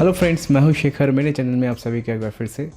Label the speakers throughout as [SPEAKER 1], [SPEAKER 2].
[SPEAKER 1] Hello friends, मैं हूं शेखर। मेरे चैनल में आप सभी का एक बार फिर से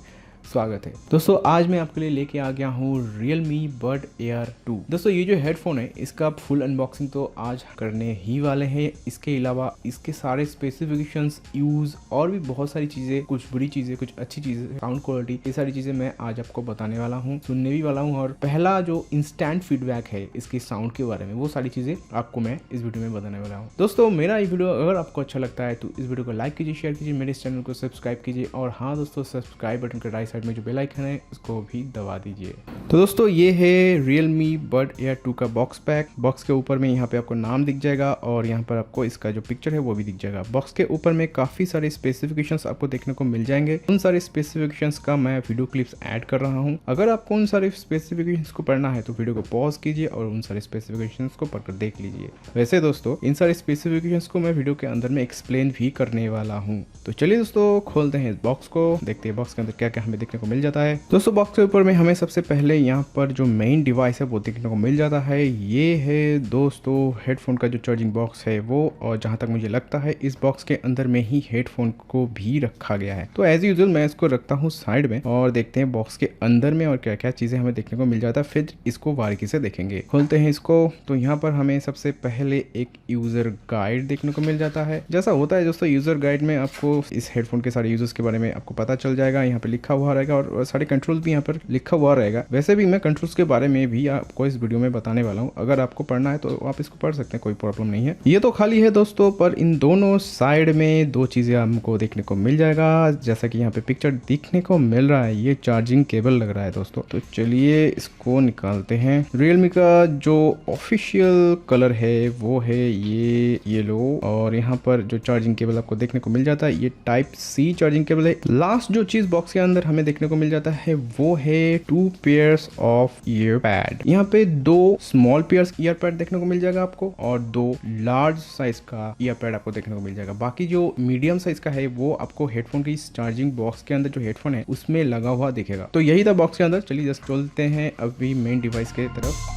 [SPEAKER 1] स्वागत है। दोस्तों आज मैं आपके लिए लेके आ गया हूँ Realme Bud Air 2। दोस्तों ये जो हेडफोन है इसका फुल अनबॉक्सिंग तो आज करने ही वाले हैं। इसके अलावा इसके सारे स्पेसिफिकेशंस, यूज़ और भी बहुत सारी चीज़ें, कुछ बुरी चीज़ें, कुछ अच्छी चीज़ें, साउंड क्वालिटी, ये सारी चीज़ें मैं आज आपको बताने वाला हूँ, सुनने भी वाला हूँ। और पहला जो इंस्टेंट फीडबैक है इसकी साउंड के बारे में, वो सारी चीज़ें आपको मैं इस वीडियो में बताने वाला हूँ। दोस्तों मेरा ये वीडियो अगर आपको अच्छा लगता है तो इस वीडियो को लाइक कीजिए, शेयर कीजिए, मेरे इस चैनल को सब्सक्राइब कीजिए। और हाँ दोस्तों, सब्सक्राइब बटन के राइट साइड में जो बेल आइकन है उसको भी दबा दीजिए। तो दोस्तों ये है Realme Bud Air 2 का बॉक्स पैक। बॉक्स के ऊपर में यहाँ पे आपको नाम दिख जाएगा और यहाँ पर आपको इसका जो पिक्चर है वो भी दिख जाएगा। बॉक्स के ऊपर में काफ़ी सारे स्पेसिफिकेशंस आपको देखने को मिल जाएंगे। उन सारे स्पेसिफिकेशंस का मैं वीडियो क्लिप्स ऐड कर रहा हूँ। अगर आपको उन सारे स्पेसिफिकेशंस को पढ़ना है तो वीडियो को पॉज कीजिए और उन सारे स्पेसिफिकेशंस को पढ़कर देख लीजिए। वैसे दोस्तों इन सारे स्पेसिफिकेशंस को मैं वीडियो के अंदर में एक्सप्लेन भी करने वाला हूँ। तो चलिए दोस्तों खोलते हैं इस बॉक्स को, देखते हैं बॉक्स के अंदर क्या क्या हमें देखने को मिल जाता है। दोस्तों बॉक्स के ऊपर में हमें सबसे पहले यहाँ पर जो मेन डिवाइस है वो देखने को मिल जाता है। ये है दोस्तों हेडफोन का जो चार्जिंग बॉक्स है वो, और जहाँ तक मुझे लगता है इस बॉक्स के अंदर में ही हेडफोन को भी रखा गया है। तो एज यूजुअल मैं इसको रखता हूँ साइड में और देखते हैं बॉक्स के अंदर में और क्या क्या चीजें हमें देखने को मिल जाता है, फिर इसको बारीकी से देखेंगे। खोलते हैं इसको तो यहाँ पर हमें सबसे पहले एक यूजर गाइड देखने को मिल जाता है। जैसा होता है दोस्तों यूजर गाइड में आपको इस हेडफोन के सारे यूजर्स के बारे में आपको पता चल जाएगा। यहाँ पे लिखा हुआ रहेगा और सारे कंट्रोल भी यहाँ पर लिखा हुआ रहेगा। वैसे भी मैं कंट्रोल्स के बारे में भी आपको इस वीडियो में बताने वाला हूँ। अगर आपको पढ़ना है तो आप इसको पढ़ सकते हैं, कोई प्रॉब्लम नहीं है। ये तो खाली है दोस्तों, पर इन दोनों साइड में दो चीजें हमको देखने को मिल जाएगा। जैसा कि यहाँ पे पिक्चर दिखने को मिल रहा है, ये चार्जिंग केबल लग रहा है दोस्तों। तो चलिए इसको निकालते हैं। रियलमी का जो ऑफिशियल कलर है वो है ये येलो, और यहाँ पर जो चार्जिंग केबल आपको देखने को मिल जाता है ये टाइप सी चार्जिंग केबल है। लास्ट जो चीज बॉक्स के अंदर हमें देखने को मिल जाता है वो है 2 पेयर्स ऑफ ईयर पैड। यहाँ पे 2 स्मॉल पेयर्स ईयर पैड देखने को मिल जाएगा आपको और 2 लार्ज साइज का ईयर पैड आपको देखने को मिल जाएगा। बाकी जो मीडियम साइज का है वो आपको हेडफोन की चार्जिंग बॉक्स के अंदर जो हेडफोन है उसमें लगा हुआ दिखेगा। तो यही था बॉक्स के अंदर। चलिए जस्ट चलते हैं अभी मेन डिवाइस के तरफ।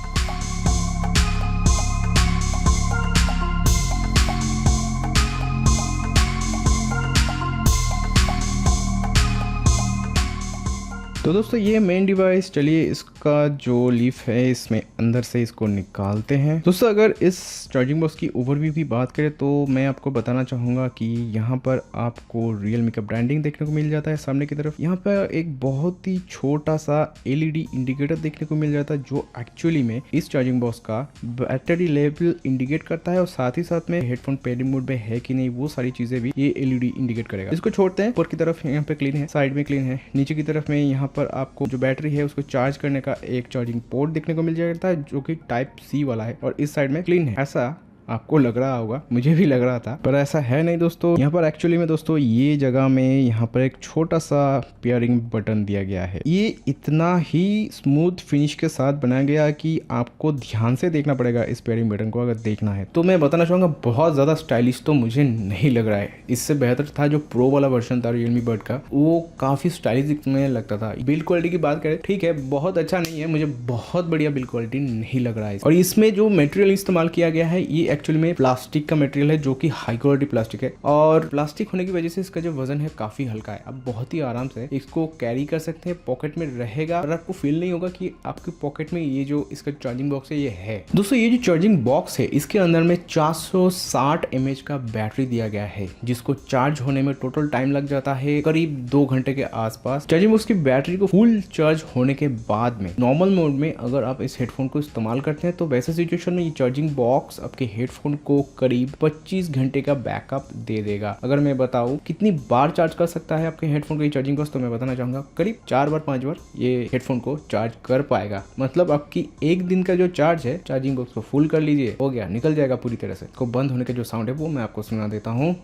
[SPEAKER 1] तो दोस्तों ये मेन डिवाइस, चलिए इसका जो लीफ है इसमें अंदर से इसको निकालते हैं। दोस्तों अगर इस चार्जिंग बॉक्स की ओवरव्यू की बात करें तो मैं आपको बताना चाहूँगा कि यहाँ पर आपको Realme का ब्रांडिंग देखने को मिल जाता है सामने की तरफ। यहाँ पर एक बहुत ही छोटा सा LED इंडिकेटर देखने को मिल जाता है जो एक्चुअली में इस चार्जिंग बॉक्स का बैटरी लेवल इंडिकेट करता है और साथ ही साथ में हेडफोन पेयरिंग मोड में है कि नहीं वो सारी चीजें भी ये LED इंडिकेट करेगा। इसको छोड़ते हैं। ऊपर की तरफ यहाँ पे क्लीन है, साइड में क्लीन है, नीचे की तरफ में यहाँ पर आपको जो बैटरी है उसको चार्ज करने का एक चार्जिंग पोर्ट देखने को मिल जाता है जो कि टाइप सी वाला है, और इस साइड में क्लीन है। ऐसा आपको लग रहा होगा, मुझे भी लग रहा था, पर ऐसा है नहीं दोस्तों। यहाँ पर एक्चुअली में दोस्तों ये जगह में यहाँ पर एक छोटा सा पेयरिंग बटन दिया गया है। ये इतना ही स्मूथ फिनिश के साथ बनाया गया कि आपको ध्यान से देखना पड़ेगा इस पेयरिंग बटन को अगर देखना है तो। मैं बताना चाहूँगा बहुत ज़्यादा स्टाइलिश तो मुझे नहीं लग रहा है। इससे बेहतर था जो प्रो वाला वर्जन था Realme Bud का, वो काफ़ी स्टाइलिश दिखने लगता था। बिल्ड क्वालिटी की बात करें, ठीक है बहुत अच्छा नहीं है, मुझे बहुत बढ़िया बिल्ड क्वालिटी नहीं लग रहा है। और इसमें जो मटेरियल इस्तेमाल किया गया है ये एक्चुअली में प्लास्टिक का मटेरियल है जो कि हाई क्वालिटी प्लास्टिक है, और प्लास्टिक होने की वजह से इसका जो वजन है काफी हल्का है। आप बहुत ही आराम से इसको कैरी कर सकते हैं, पॉकेट में रहेगा और आपको फील नहीं होगा कि आपके पॉकेट में ये जो इसका चार्जिंग बॉक्स है ये है। दोस्तों ये जो चार्जिंग बॉक्स है इसके अंदर में 460 mAh का बैटरी दिया गया है, जिसको चार्ज होने में टोटल टाइम लग जाता है करीब 2 घंटे के आसपास। चार्जिंग बॉक्स की बैटरी को फुल चार्ज होने के बाद में नॉर्मल मोड में अगर आप इस हेडफोन को इस्तेमाल करते हैं तो वैसे सिचुएशन में ये चार्जिंग बॉक्स आपके हेडफोन को करीब 25 घंटे का बैकअप दे देगा। अगर मैं बताऊं कितनी बार चार्ज कर सकता है आपके हेडफोन का चार्जिंग बॉक्स, तो मैं बताना चाहूंगा करीब 4 बार 5 बार ये हेडफोन को चार्ज कर पाएगा। मतलब आपकी एक दिन का जो चार्ज है चार्जिंग बॉक्स को फुल कर लीजिए, हो गया, निकल जाएगा पूरी तरह से। इसको बंद होने का जो साउंड है वो मैं आपको सुना देता हूँ।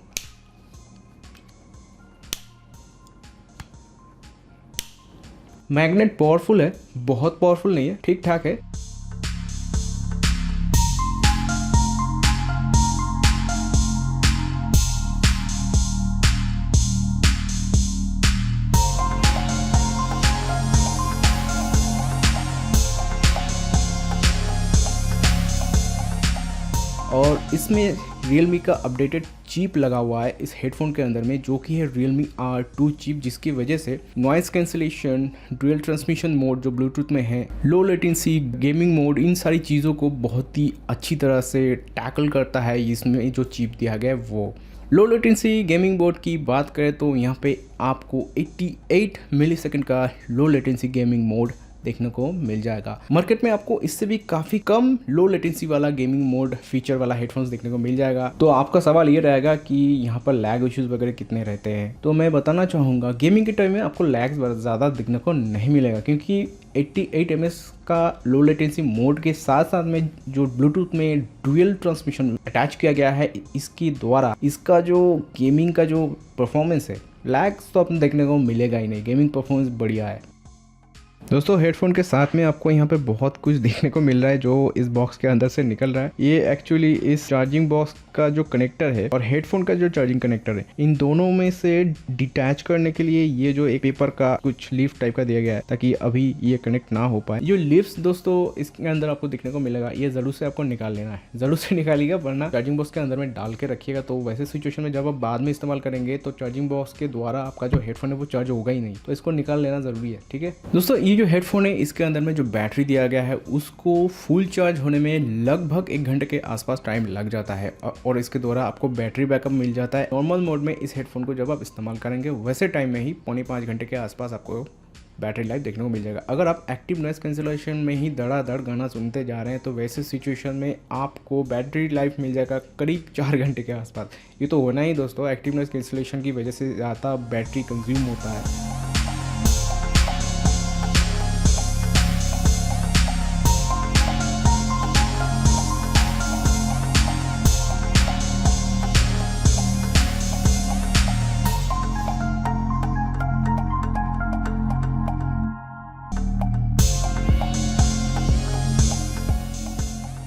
[SPEAKER 1] मैग्नेट पावरफुल है, बहुत पावरफुल नहीं है, ठीक ठाक है। और इसमें Realme का अपडेटेड चिप लगा हुआ है इस हेडफोन के अंदर में, जो कि है Realme R2 चिप, जिसकी वजह से noise cancellation, dual transmission mode जो ब्लूटूथ में है, लो लेटेंसी, गेमिंग मोड, इन सारी चीज़ों को बहुत ही अच्छी तरह से टैकल करता है इसमें जो चिप दिया गया है वो। लो लेटेंसी गेमिंग मोड की बात करें तो यहाँ पे आपको 88 मिलीसेकंड का लो लेटेंसी गेमिंग मोड देखने को मिल जाएगा। मार्केट में आपको इससे भी काफ़ी कम लो लेटेंसी वाला गेमिंग मोड फीचर वाला हेडफोन्स देखने को मिल जाएगा। तो आपका सवाल ये रहेगा कि यहाँ पर लैग इश्यूज वगैरह कितने रहते हैं, तो मैं बताना चाहूँगा गेमिंग के टाइम में आपको लैग्स ज़्यादा देखने को नहीं मिलेगा, क्योंकि 88 ms का लो लेटेंसी मोड के साथ साथ में जो ब्लूटूथ में डुअल ट्रांसमिशन अटैच किया गया है, इसके द्वारा इसका जो गेमिंग का जो परफॉर्मेंस है, लैग्स तो आपको देखने को मिलेगा ही नहीं। गेमिंग परफॉर्मेंस बढ़िया है। दोस्तों हेडफोन के साथ में आपको यहाँ पे बहुत कुछ देखने को मिल रहा है जो इस बॉक्स के अंदर से निकल रहा है। ये एक्चुअली इस चार्जिंग बॉक्स का जो कनेक्टर है और हेडफोन का जो चार्जिंग कनेक्टर है, इन दोनों में से डिटैच करने के लिए ये जो एक पेपर का कुछ लीफ टाइप का दिया गया है, ताकि अभी ये कनेक्ट ना हो पाए। जो लीफ्स दोस्तों इसके अंदर आपको देखने को मिलेगा, ये जरूर से आपको निकाल लेना है, जरूर से निकालिएगा, वरना चार्जिंग बॉक्स के अंदर में डाल के रखिएगा। तो वैसे सिचुएशन में जब आप बाद में इस्तेमाल करेंगे तो चार्जिंग बॉक्स के द्वारा आपका जो हेडफोन है वो चार्ज होगा ही नहीं, तो इसको निकाल लेना जरूरी है। ठीक है दोस्तों, ये जो हेडफोन है इसके अंदर में जो बैटरी दिया गया है उसको फुल चार्ज होने में लगभग 1 घंटे के आसपास टाइम लग जाता है, और इसके द्वारा आपको बैटरी बैकअप मिल जाता है। नॉर्मल मोड में इस हेडफोन को जब आप इस्तेमाल करेंगे वैसे टाइम में ही 4.5 घंटे के आसपास आपको बैटरी लाइफ देखने को मिल जाएगा। अगर आप एक्टिव नॉइस कैंसिलेशन में ही धड़ाधड़ गाना सुनते जा रहे हैं तो वैसे सिचुएशन में आपको बैटरी लाइफ मिल जाएगा करीब 4 घंटे के आसपास। ये तो होना ही दोस्तों, एक्टिव नॉइस कैंसिलेशन की वजह से ज़्यादा बैटरी कंज्यूम होता है।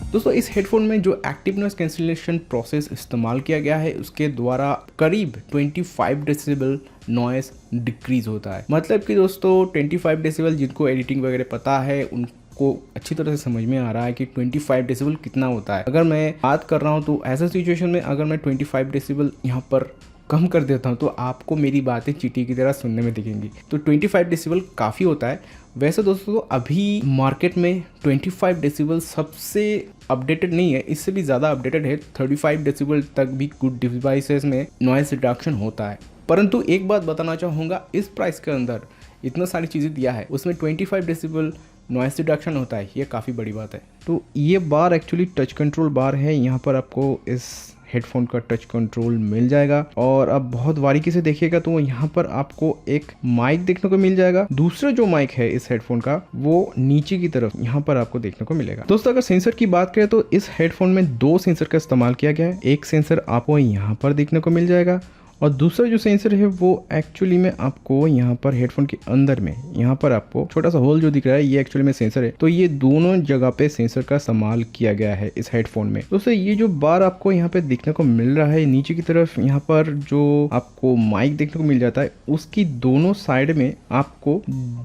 [SPEAKER 1] दोस्तों इस हेडफोन में जो एक्टिव नॉइस कैंसिलेशन प्रोसेस इस्तेमाल किया गया है उसके द्वारा करीब 25 डेसिबल नॉइस डिक्रीज होता है। मतलब कि दोस्तों 25 डेसिबल, जिनको एडिटिंग वगैरह पता है उनको अच्छी तरह से समझ में आ रहा है कि 25 डेसिबल कितना होता है। अगर मैं बात कर रहा हूँ तो ऐसा सिचुएशन में अगर मैं 25 डेसिबल यहाँ पर कम कर देता हूँ तो आपको मेरी बातें चींटी की तरह सुनने में दिखेंगी। तो 25 डेसिबल काफ़ी होता है। वैसे दोस्तों अभी मार्केट में 25 डेसिबल सबसे अपडेटेड नहीं है, इससे भी ज़्यादा अपडेटेड है। 35 डेसिबल तक भी कुछ डिवाइसेस में नॉइस रिडक्शन होता है। परंतु एक बात बताना चाहूँगा, इस प्राइस के अंदर इतना सारी चीज़ें दिया है, उसमें 25 डेसिबल नॉइस रिडक्शन होता है, ये काफ़ी बड़ी बात है। तो ये बार एक्चुअली टच कंट्रोल बार है। यहाँ पर आपको इस हेडफोन का टच कंट्रोल मिल जाएगा, और अब बहुत बारीकी से देखिएगा तो यहाँ पर आपको एक माइक देखने को मिल जाएगा। दूसरा जो माइक है इस हेडफोन का वो नीचे की तरफ यहाँ पर आपको देखने को मिलेगा। दोस्तों अगर सेंसर की बात करें तो इस हेडफोन में 2 सेंसर का इस्तेमाल किया गया है। एक सेंसर आपको यहाँ पर देखने को मिल जाएगा, और दूसरा जो सेंसर है वो एक्चुअली में आपको यहाँ पर हेडफोन के अंदर में यहाँ पर आपको छोटा सा होल जो दिख रहा है, ये एक्चुअली में सेंसर है। तो ये दोनों जगह पे सेंसर का इस्तेमाल किया गया है इस हेडफोन में। दोस्तों ये जो बार आपको यहाँ पे देखने को मिल रहा है नीचे की तरफ, यहाँ पर जो आपको माइक देखने को मिल जाता है, उसकी दोनों साइड में आपको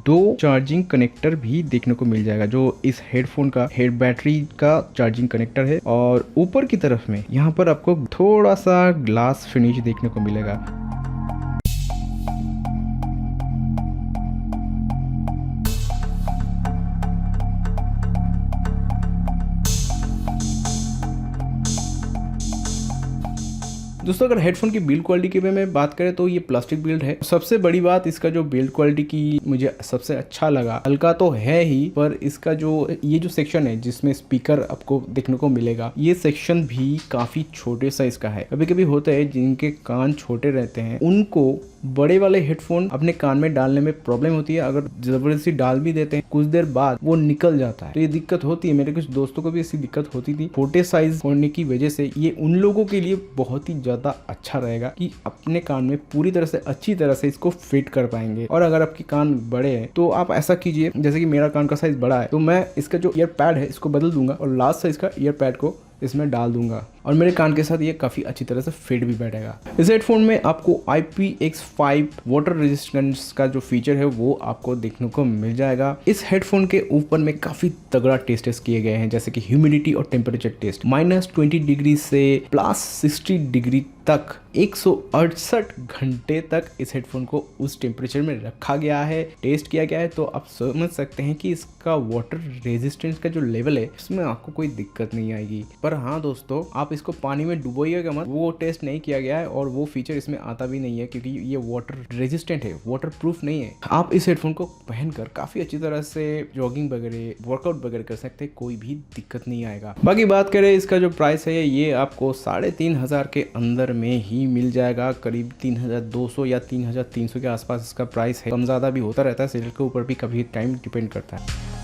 [SPEAKER 1] 2 चार्जिंग कनेक्टर भी देखने को मिल जाएगा, जो इस हेडफोन का हेड बैटरी का चार्जिंग कनेक्टर है। और ऊपर की तरफ में यहाँ पर आपको थोड़ा सा ग्लास फिनिश देखने को मिलेगा। दोस्तों अगर हेडफोन की बिल्ड क्वालिटी के बारे में बात करें तो ये प्लास्टिक बिल्ड है। सबसे बड़ी बात इसका जो बिल्ड क्वालिटी की मुझे सबसे अच्छा लगा, हल्का तो है ही, पर इसका जो ये जो सेक्शन है जिसमें स्पीकर आपको देखने को मिलेगा, ये सेक्शन भी काफी छोटे साइज का है। कभी कभी होता है जिनके कान छोटे रहते हैं उनको बड़े वाले हेडफोन अपने कान में डालने में प्रॉब्लम होती है। अगर जबरदस्ती डाल भी देते हैं कुछ देर बाद वो निकल जाता है, तो ये दिक्कत होती है। मेरे कुछ दोस्तों को भी ऐसी दिक्कत होती थी। छोटे साइज होने की वजह से ये उन लोगों के लिए बहुत ही ज्यादा अच्छा रहेगा कि अपने कान में पूरी तरह से अच्छी तरह से इसको फिट कर पाएंगे। और अगर आपके कान बड़े हैं तो आप ऐसा कीजिए, जैसे कि मेरा कान का साइज बड़ा है तो मैं इसका जो ईयर पैड है इसको बदल दूंगा और लास्ट साइज का ईयर पैड को इसमें डाल दूंगा, और मेरे कान के साथ ये काफ़ी अच्छी तरह से फिट भी बैठेगा। इस हेडफोन में आपको IPX5 वाटर रेजिस्टेंस का जो फीचर है वो आपको देखने को मिल जाएगा। इस हेडफोन के ऊपर में काफ़ी तगड़ा टेस्ट किए गए हैं, जैसे कि ह्यूमिडिटी और टेम्परेचर टेस्ट -20 डिग्री से +60 डिग्री तक 168 घंटे तक इस हेडफोन को उस टेम्परेचर में रखा गया है, टेस्ट किया गया है। तो आप समझ सकते हैं कि इसका वाटर रेजिस्टेंस का जो लेवल है इसमें आपको कोई दिक्कत नहीं आएगी। पर हाँ दोस्तों, आप इसको पानी में डुबोइएगा मत, वो टेस्ट नहीं किया गया है और वो फीचर इसमें आता भी नहीं है, क्योंकि ये वाटर रेजिस्टेंट है, वाटर प्रूफ नहीं है। आप इस हेडफोन को पहनकर काफी अच्छी तरह से जॉगिंग वगैरह, वर्कआउट वगैरह कर सकते हैं, कोई भी दिक्कत नहीं आएगा। बाकी बात करें इसका जो प्राइस है, ये आपको 3500 के अंदर में ही मिल जाएगा। करीब 3200 या 3300 के आसपास इसका प्राइस है। कम ज़्यादा भी होता रहता है, सेल के ऊपर भी कभी टाइम डिपेंड करता है।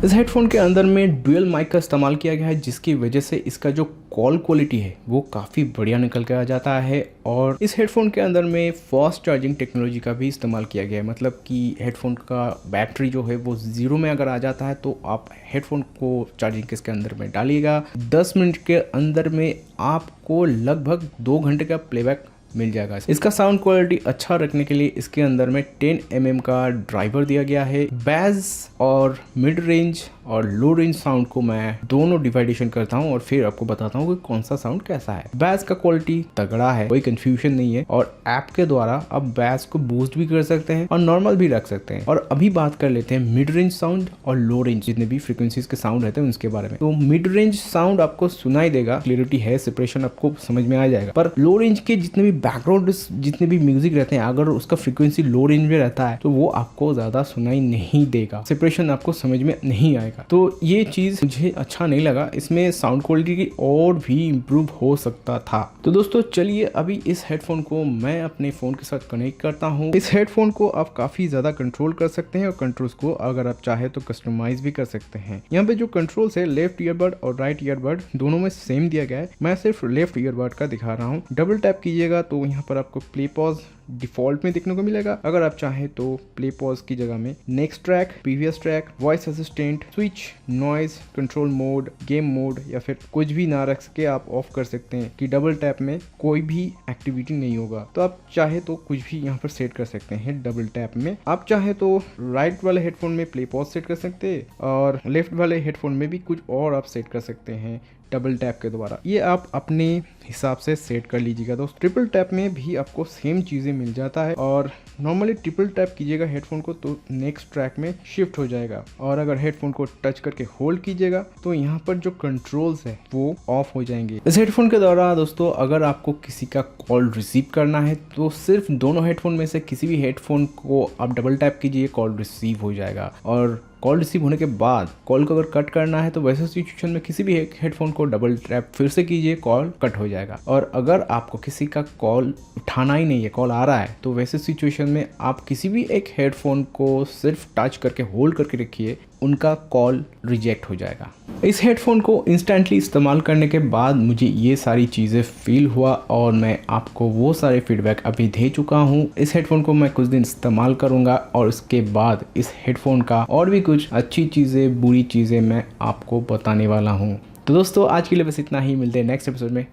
[SPEAKER 1] इस हेडफोन के अंदर में डुअल माइक का इस्तेमाल किया गया है, जिसकी वजह से इसका जो कॉल क्वालिटी है वो काफ़ी बढ़िया निकल के आ जाता है। और इस हेडफोन के अंदर में फास्ट चार्जिंग टेक्नोलॉजी का भी इस्तेमाल किया गया है, मतलब कि हेडफोन का बैटरी जो है वो 0 में अगर आ जाता है तो आप हेडफोन को चार्जिंग के इसके अंदर में डालिएगा, 10 मिनट के अंदर में आपको लगभग 2 घंटे का प्लेबैक मिल जाएगा। इसका साउंड क्वालिटी अच्छा रखने के लिए इसके अंदर में 10 mm का ड्राइवर दिया गया है। बेस और मिड रेंज और लो रेंज साउंड को मैं दोनों डिवाइडेशन करता हूं और फिर आपको बताता हूं कि कौन सा साउंड कैसा है। बेस का क्वालिटी तगड़ा है, कोई कंफ्यूजन नहीं है, और ऐप के द्वारा आप बेस को बूस्ट भी कर सकते हैं और नॉर्मल भी रख सकते हैं। और अभी बात कर लेते हैं मिड रेंज साउंड और लो रेंज जितने भी फ्रीक्वेंसीज के साउंड रहते हैं उसके बारे में। तो मिड रेंज साउंड आपको सुनाई देगा, क्लियरिटी है, सेपरेशन आपको समझ में आ जाएगा। पर लो रेंज के जितने भी बैकग्राउंड जितने भी म्यूजिक रहते हैं, अगर उसका फ्रीक्वेंसी लो रेंज में रहता है तो वो आपको ज्यादा सुनाई नहीं देगा, सेपरेशन आपको समझ में नहीं आएगा। तो ये चीज मुझे अच्छा नहीं लगा, इसमें साउंड क्वालिटी की और भी इम्प्रूव हो सकता था। तो दोस्तों चलिए अभी इस हेडफोन को मैं अपने फोन के साथ कनेक्ट करता हूँ। इस हेडफोन को आप काफी ज्यादा कंट्रोल कर सकते हैं और कंट्रोल्स को अगर आप चाहे तो कस्टमाइज भी कर सकते हैं। यहाँ पे जो कंट्रोल्स है, लेफ्ट ईयरबड और राइट ईयरबड दोनों में सेम दिया गया है। मैं सिर्फ लेफ्ट ईयरबड का दिखा रहा हूँ। डबल टैप कीजिएगा तो यहाँ पर आपको प्ले पॉज डिफॉल्ट में देखने को मिलेगा। अगर आप चाहें तो प्ले पॉज की जगह में next track, previous track, voice assistant, switch, noise control mode, game mode या फिर कुछ भी ना रख सके आप ऑफ कर सकते हैं कि डबल टैप में कोई भी एक्टिविटी नहीं होगा। तो आप चाहे तो कुछ भी यहाँ पर सेट कर सकते हैं डबल टैप में। आप चाहे तो राइट वाले हेडफोन में प्ले पॉज सेट कर सकते हैं और लेफ्ट वाले हेडफोन में भी कुछ और आप सेट कर सकते हैं डबल टैप के द्वारा। ये आप अपने हिसाब से सेट कर लीजिएगा। दोस्त ट्रिपल टैप में भी आपको सेम चीज़ें मिल जाता है और नॉर्मली ट्रिपल टैप कीजिएगा हेडफोन को तो नेक्स्ट ट्रैक में शिफ्ट हो जाएगा, और अगर हेडफोन को टच करके होल्ड कीजिएगा तो यहाँ पर जो कंट्रोल्स है वो ऑफ हो जाएंगे। इस हेडफोन के द्वारा दोस्तों अगर आपको किसी का कॉल रिसीव करना है तो सिर्फ दोनों हेडफोन में से किसी भी हेडफोन को आप डबल टैप कीजिए, कॉल रिसीव हो जाएगा। और कॉल रिसीव होने के बाद कॉल को अगर कट करना है तो वैसे सिचुएशन में किसी भी हेडफोन को डबल टैप फिर से कीजिए, कॉल कट हो जाएगा। और अगर आपको किसी का कॉल उठाना ही नहीं है, कॉल आ रहा है, तो वैसे सिचुएशन में आप किसी भी एक हेडफोन को सिर्फ टच करके होल्ड करके रखिए, उनका कॉल रिजेक्ट हो जाएगा। इस हेडफोन को इंस्टेंटली इस्तेमाल करने के बाद मुझे ये सारी चीज़ें फील हुआ और मैं आपको वो सारे फीडबैक अभी दे चुका हूँ। इस हेडफोन को मैं कुछ दिन इस्तेमाल करूँगा और उसके बाद इस हेडफोन का और भी कुछ अच्छी चीज़ें, बुरी चीज़ें मैं आपको बताने वाला हूँ। तो दोस्तों आज के लिए बस इतना ही, मिलते हैं नेक्स्ट एपिसोड में।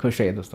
[SPEAKER 1] खुश रहिए दोस्तों।